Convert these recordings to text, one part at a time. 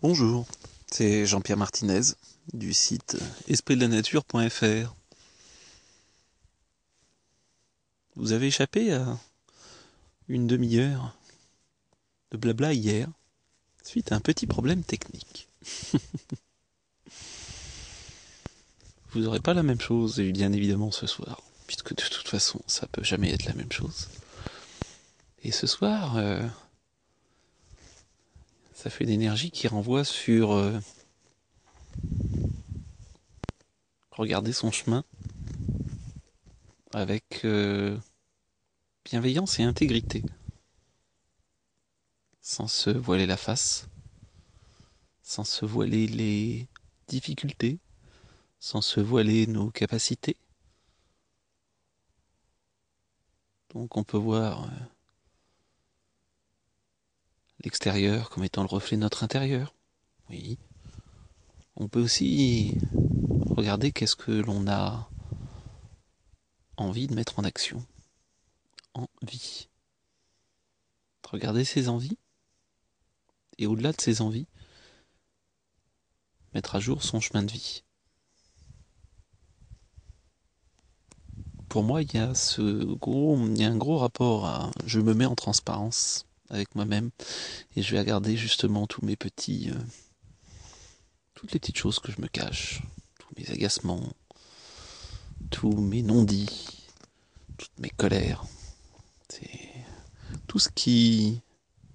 Bonjour, c'est Jean-Pierre Martinez du site espritdelanature.fr. Vous avez échappé à une demi-heure de blabla hier suite à un petit problème technique. Vous n'aurez pas la même chose, et bien évidemment ce soir, puisque de toute façon ça peut jamais être la même chose. Et ce soir, ça fait une énergie qui renvoie sur regarder son chemin avec bienveillance et intégrité, sans se voiler la face, sans se voiler les difficultés, sans se voiler nos capacités. Donc on peut voir l'extérieur comme étant le reflet de notre intérieur. Oui. On peut aussi regarder qu'est-ce que l'on a envie de mettre en action. Envie. Regarder ses envies. Et au-delà de ses envies, mettre à jour son chemin de vie. Pour moi, il y a un gros rapport à je me mets en transparence avec moi-même et je vais regarder justement toutes les petites choses que je me cache, tous mes agacements, tous mes non-dits, toutes mes colères. C'est tout ce qui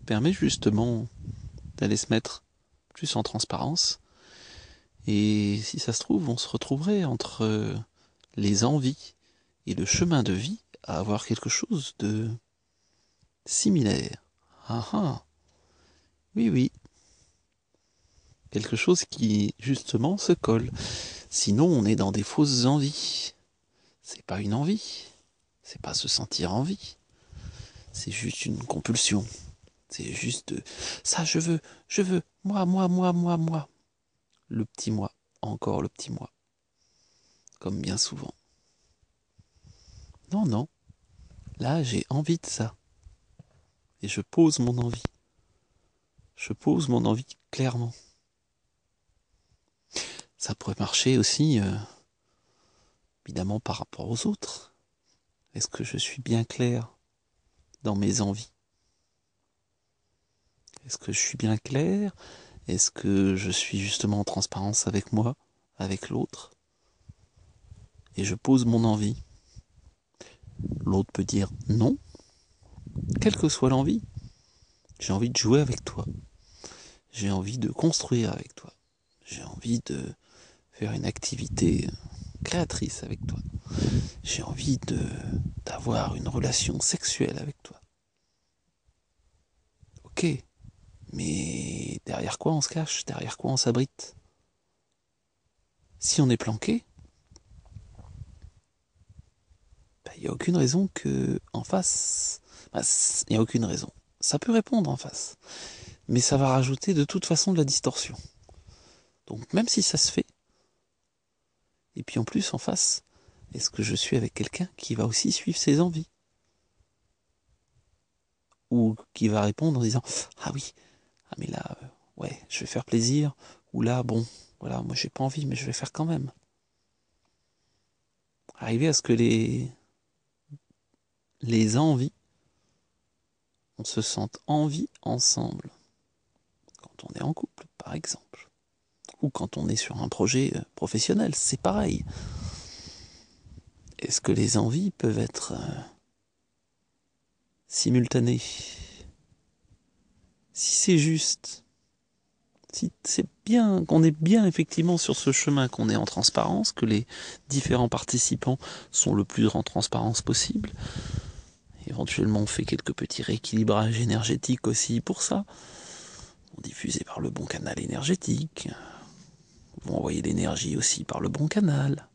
permet justement d'aller se mettre plus en transparence. Et si ça se trouve, on se retrouverait entre les envies et le chemin de vie à avoir quelque chose de similaire. Ah ah, oui oui, quelque chose qui justement se colle. Sinon, on est dans des fausses envies. C'est pas une envie, c'est pas se sentir en vie. C'est juste une compulsion. C'est juste ça, je veux, moi. Le petit moi, encore le petit moi. Comme bien souvent. Non, non, là j'ai envie de ça. Et je pose mon envie. Je pose mon envie clairement. Ça pourrait marcher aussi, évidemment, par rapport aux autres. Est-ce que je suis bien clair dans mes envies? Est-ce que je suis bien clair? Est-ce que je suis justement en transparence avec moi, avec l'autre? Et je pose mon envie. L'autre peut dire non, quelle que soit l'envie. J'ai envie de jouer avec toi. J'ai envie de construire avec toi. J'ai envie de faire une activité créatrice avec toi. J'ai envie d'avoir une relation sexuelle avec toi. Ok, mais derrière quoi on se cache? Derrière quoi on s'abrite? Si on est planqué, il n'y a aucune raison que en face... Il n'y a aucune raison. Ça peut répondre en face, mais ça va rajouter de toute façon de la distorsion. Donc même si ça se fait, et puis en plus en face, est-ce que je suis avec quelqu'un qui va aussi suivre ses envies? Ou qui va répondre en disant ah oui, ah mais là, ouais, je vais faire plaisir, ou là, bon, voilà, moi j'ai pas envie, mais je vais faire quand même. Arriver à ce que les envies, on se sente envie ensemble. Quand on est en couple, par exemple. Ou quand on est sur un projet professionnel, c'est pareil. Est-ce que les envies peuvent être simultanées? Si c'est juste, si c'est bien, qu'on est bien effectivement sur ce chemin, qu'on est en transparence, que les différents participants sont le plus en transparence possible, éventuellement on fait quelques petits rééquilibrages énergétiques aussi pour ça, diffusés par le bon canal énergétique, vont envoyer l'énergie aussi par le bon canal.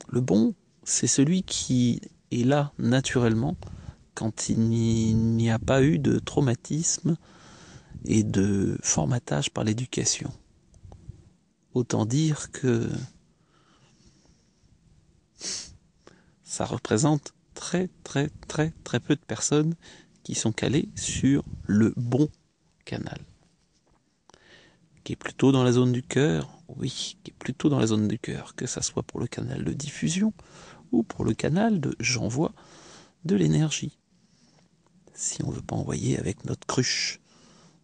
Le bon, c'est celui qui est là naturellement quand il n'y a pas eu de traumatisme et de formatage par l'éducation. Autant dire que ça représente très peu de personnes qui sont calées sur le bon canal. qui est plutôt dans la zone du cœur, oui, qui est plutôt dans la zone du cœur, que ça soit pour le canal de diffusion ou pour le canal de j'envoie de l'énergie. Si on veut pas envoyer avec notre cruche,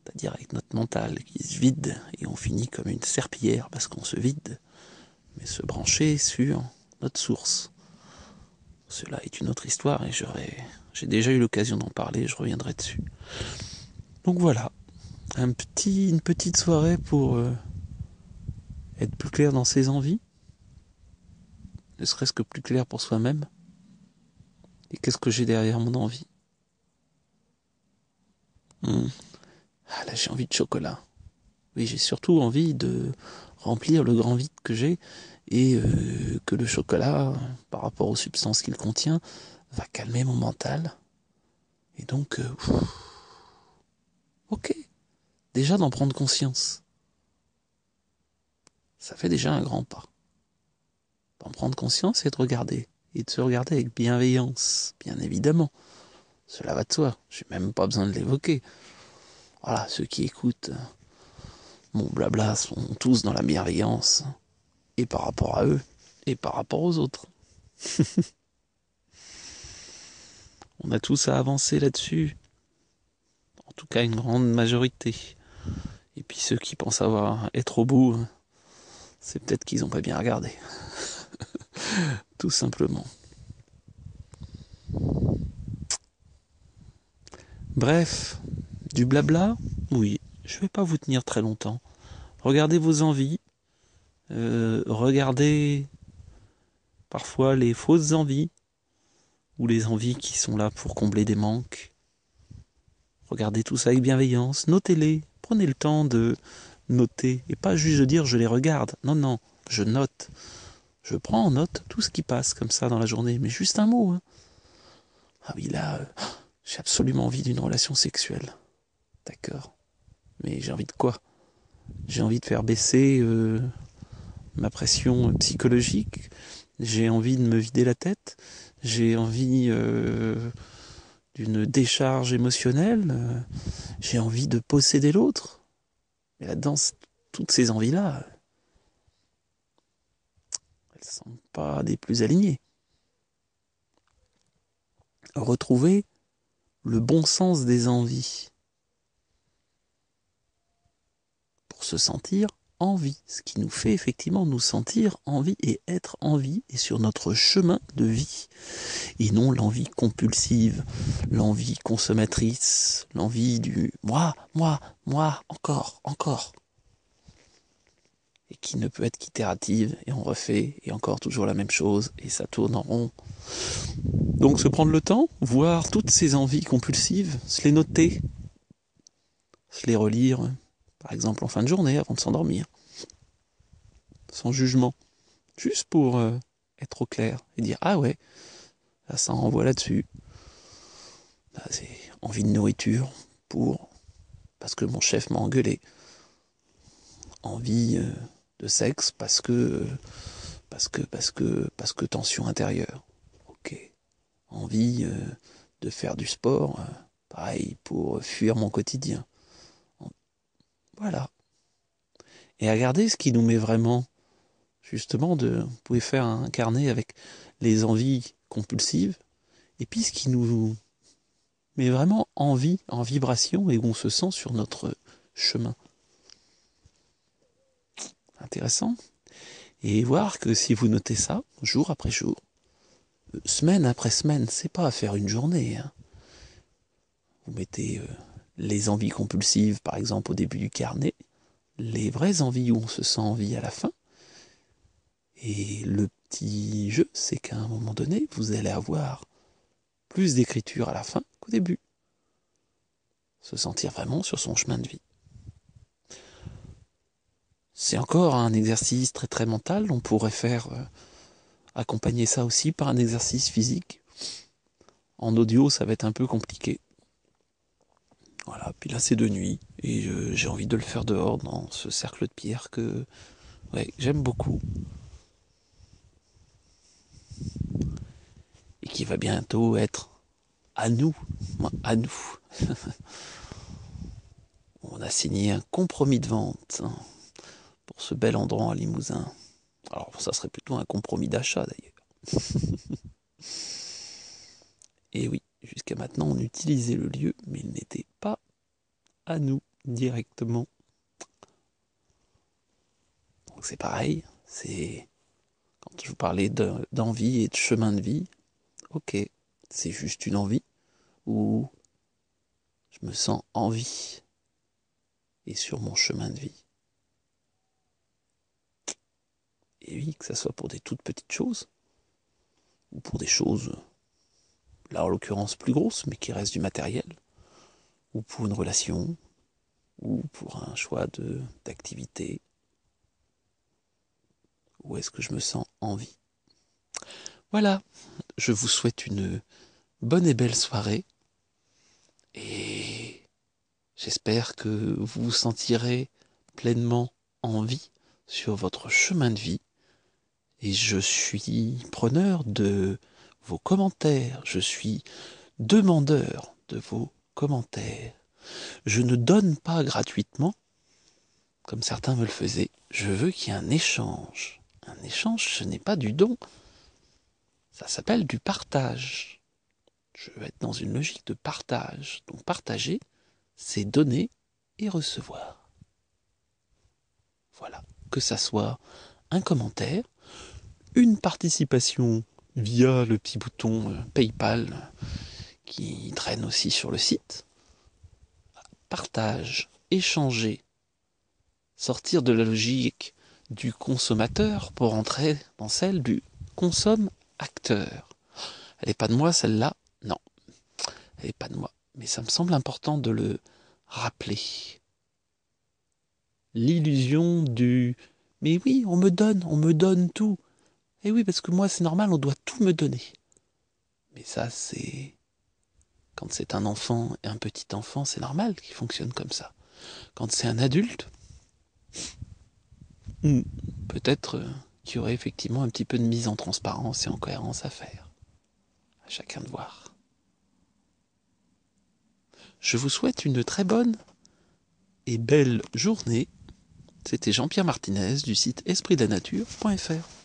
c'est-à-dire avec notre mental qui se vide et on finit comme une serpillière parce qu'on se vide, mais se brancher sur notre source. Cela est une autre histoire et j'ai déjà eu l'occasion d'en parler, je reviendrai dessus. Donc voilà, une petite soirée pour être plus clair dans ses envies, ne serait-ce que plus clair pour soi-même. Et qu'est-ce que j'ai derrière mon envie? Ah là, j'ai envie de chocolat. Oui, j'ai surtout envie de remplir le grand vide que j'ai et que le chocolat, par rapport aux substances qu'il contient, va calmer mon mental. Et donc, ok, déjà d'en prendre conscience, ça fait déjà un grand pas. D'en prendre conscience et de regarder. Et de se regarder avec bienveillance, bien évidemment. Cela va de soi, j'ai même pas besoin de l'évoquer. Voilà, ceux qui écoutent mon blabla sont tous dans la bienveillance, et par rapport à eux, et par rapport aux autres. On a tous à avancer là-dessus, en tout cas une grande majorité. Et puis ceux qui pensent être au bout, c'est peut-être qu'ils n'ont pas bien regardé. Tout simplement. Bref, du blabla, oui, je vais pas vous tenir très longtemps. Regardez vos envies, regardez parfois les fausses envies, ou les envies qui sont là pour combler des manques. Regardez tout ça avec bienveillance, notez-les, prenez le temps de noter, et pas juste de dire je les regarde, non, non, je note. Je prends en note tout ce qui passe comme ça dans la journée, mais juste un mot. Hein. Ah oui, là, j'ai absolument envie d'une relation sexuelle. D'accord. Mais j'ai envie de quoi? J'ai envie de faire baisser ma pression psychologique. J'ai envie de me vider la tête. J'ai envie d'une décharge émotionnelle. J'ai envie de posséder l'autre. Mais là-dedans, toutes ces envies-là, elles ne sont pas des plus alignées. Retrouver le bon sens des envies pour se sentir en vie, ce qui nous fait effectivement nous sentir en vie et être en vie et sur notre chemin de vie, et non l'envie compulsive, l'envie consommatrice, l'envie du moi, encore, et qui ne peut être qu'itérative, et on refait, et encore toujours la même chose, et ça tourne en rond. Donc se prendre le temps, voir toutes ces envies compulsives, se les noter, se les relire, par exemple en fin de journée avant de s'endormir, sans jugement, juste pour être au clair et dire ah ouais, là, ça renvoie là-dessus. Là, c'est envie de nourriture parce que mon chef m'a engueulé, envie de sexe parce que tension intérieure. Ok, envie de faire du sport, pareil pour fuir mon quotidien. Voilà. Et à regarder ce qui nous met vraiment, justement, vous pouvez faire un carnet avec les envies compulsives, et puis ce qui nous met vraiment en vie, en vibration, et où on se sent sur notre chemin. Intéressant. Et voir que si vous notez ça, jour après jour, semaine après semaine, c'est pas à faire une journée. Hein. Vous mettez les envies compulsives, par exemple, au début du carnet, les vraies envies où on se sent en vie à la fin, et le petit jeu, c'est qu'à un moment donné, vous allez avoir plus d'écriture à la fin qu'au début. Se sentir vraiment sur son chemin de vie. C'est encore un exercice très très mental. On pourrait faire accompagner ça aussi par un exercice physique. En audio, ça va être un peu compliqué. Voilà, puis là c'est de nuit et j'ai envie de le faire dehors dans ce cercle de pierre que j'aime beaucoup. Et qui va bientôt être à nous. On a signé un compromis de vente pour ce bel endroit à Limousin. Alors, ça serait plutôt un compromis d'achat d'ailleurs. Et oui, jusqu'à maintenant, on utilisait le lieu, mais il n'était pas à nous directement. Donc c'est pareil, c'est quand je vous parlais d'envie et de chemin de vie, ok, c'est juste une envie ou je me sens en vie et sur mon chemin de vie. Et oui, que ça soit pour des toutes petites choses ou pour des choses, là en l'occurrence plus grosses, mais qui restent du matériel, ou pour une relation, ou pour un choix d'activité, où est-ce que je me sens en vie. Voilà, je vous souhaite une bonne et belle soirée, et j'espère que vous vous sentirez pleinement en vie sur votre chemin de vie, et je suis preneur de vos commentaires, je suis demandeur de vos commentaires. Je ne donne pas gratuitement, comme certains me le faisaient. Je veux qu'il y ait un échange. Un échange, ce n'est pas du don. Ça s'appelle du partage. Je veux être dans une logique de partage. Donc partager, c'est donner et recevoir. Voilà. Que ça soit un commentaire, une participation via le petit bouton PayPal qui traîne aussi sur le site. Partage, échanger, sortir de la logique du consommateur pour entrer dans celle du consomme-acteur. Elle n'est pas de moi celle-là, non, elle n'est pas de moi. Mais ça me semble important de le rappeler. L'illusion du « mais oui, on me donne tout ». Et oui, parce que moi c'est normal, on doit tout me donner. Mais ça c'est... Quand c'est un enfant et un petit enfant, c'est normal qu'il fonctionne comme ça. Quand c'est un adulte, peut-être qu'il y aurait effectivement un petit peu de mise en transparence et en cohérence à faire. À chacun de voir. Je vous souhaite une très bonne et belle journée. C'était Jean-Pierre Martinez du site espritdanature.fr.